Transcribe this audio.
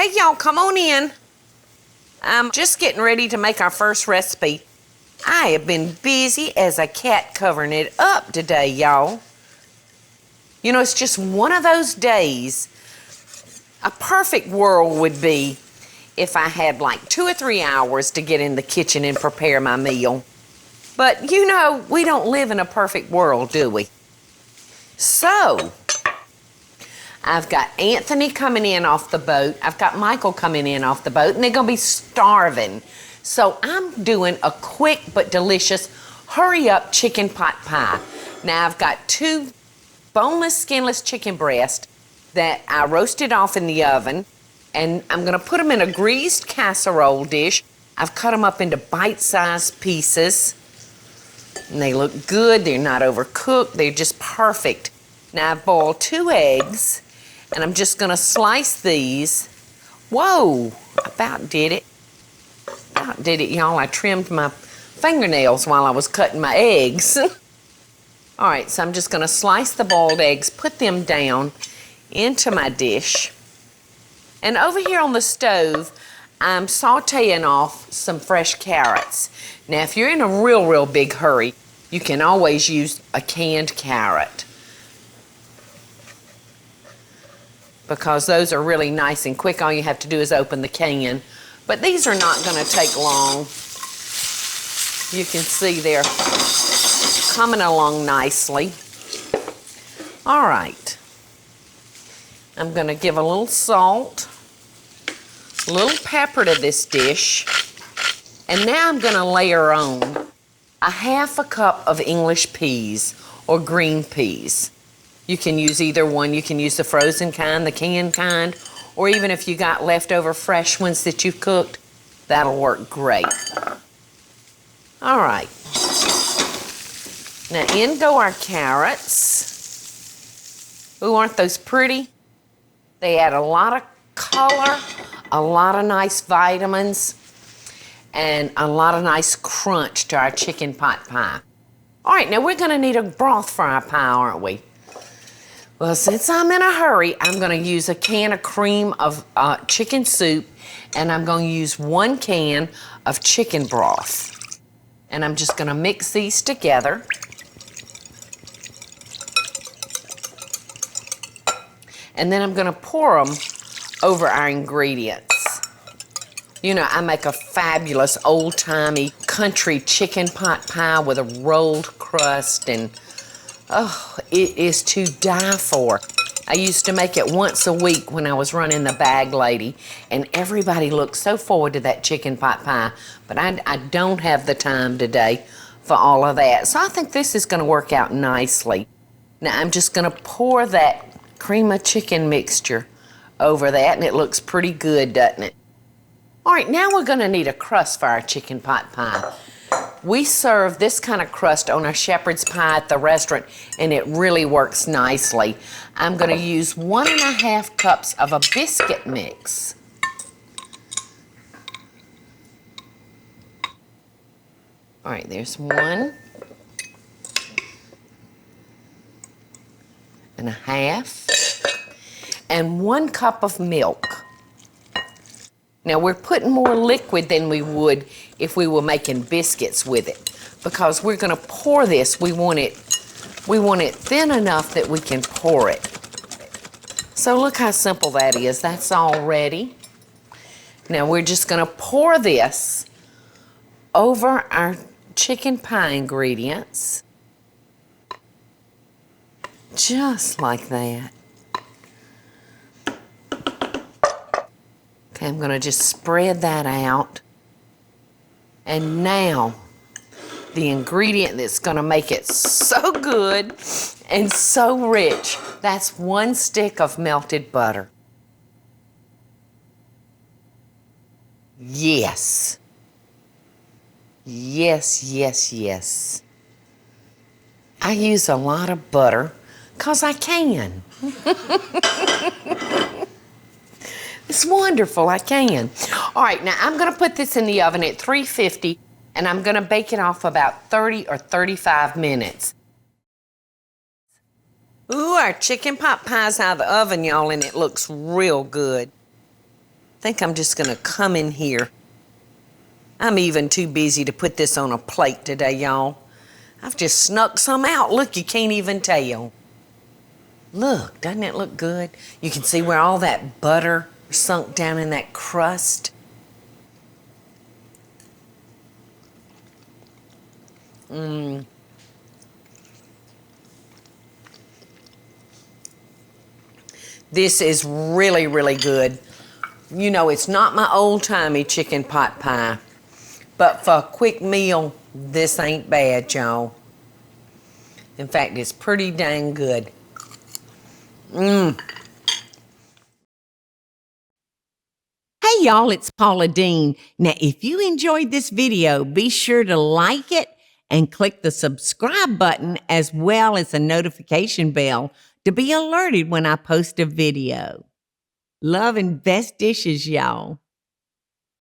Hey, y'all, come on in. I'm just getting ready to make our first recipe. I have been busy as a cat covering it up today, y'all. You know, it's just one of those days. A perfect world would be if I had like 2 or 3 hours to get in the kitchen and prepare my meal. But, you know, we don't live in a perfect world, do we? So, I've got Anthony coming in off the boat. I've got Michael coming in off the boat, and they're going to be starving. So I'm doing a quick but delicious hurry-up chicken pot pie. Now, I've got 2 boneless, skinless chicken breasts that I roasted off in the oven, and I'm going to put them in a greased casserole dish. I've cut them up into bite-sized pieces, and they look good. They're not overcooked. They're just perfect. Now, I've boiled 2 eggs, and I'm just going to slice these. Whoa, about did it. About did it, y'all. I trimmed my fingernails while I was cutting my eggs. All right, so I'm just going to slice the boiled eggs, put them down into my dish. And over here on the stove, I'm sauteing off some fresh carrots. Now, if you're in a real big hurry, you can always use a canned carrot, because those are really nice and quick. All you have to do is open the can. But these are not going to take long. You can see they're coming along nicely. All right. I'm going to give a little salt, a little pepper to this dish. And now I'm going to layer on a 1/2 cup of English peas or green peas. You can use either one. You can use the frozen kind, the canned kind, or even if you got leftover fresh ones that you've cooked, that'll work great. All right. Now in go our carrots. Ooh, aren't those pretty? They add a lot of color, a lot of nice vitamins, and a lot of nice crunch to our chicken pot pie. All right, now we're gonna need a broth for our pie, aren't we? Well, since I'm in a hurry, I'm going to use a can of cream of chicken soup, and I'm going to use 1 can of chicken broth. And I'm just going to mix these together. And then I'm going to pour them over our ingredients. You know, I make a fabulous old-timey country chicken pot pie with a rolled crust, and oh, it is to die for. I used to make it once a week when I was running the Bag Lady, and everybody looked so forward to that chicken pot pie, but I don't have the time today for all of that. So I think this is going to work out nicely. Now I'm just going to pour that cream of chicken mixture over that, and it looks pretty good, doesn't it? All right, now we're going to need a crust for our chicken pot pie. We serve this kind of crust on our shepherd's pie at the restaurant, and it really works nicely. I'm going to use 1½ cups of a biscuit mix. All right, there's 1 1/2, and 1 cup of milk. Now we're putting more liquid than we would if we were making biscuits with it, because we're going to pour this. We want it thin enough that we can pour it. So look how simple that is. That's all ready. Now we're just going to pour this over our chicken pie ingredients, just like that. Okay, I'm going to just spread that out. And now, the ingredient that's going to make it so good and so rich, that's 1 stick of melted butter. Yes. Yes, yes, yes. I use a lot of butter because I can. It's wonderful, I can. All right, now I'm going to put this in the oven at 350, and I'm going to bake it off about 30 or 35 minutes. Ooh, our chicken pot pie's out of the oven, y'all, and it looks real good. think I'm just gonna come in here. I'm even too busy to put this on a plate today, y'all. I've just snuck some out. Look, you can't even tell. Look, doesn't it look good? You can see where all that butter sunk down in that crust. This is really, really good. You know, it's not my old-timey chicken pot pie, but for a quick meal, this ain't bad, y'all. In fact, it's pretty dang good. Hey y'all, it's Paula Deen. Now, if you enjoyed this video, be sure to like it and click the subscribe button as well as the notification bell to be alerted when I post a video. Love and best dishes, y'all.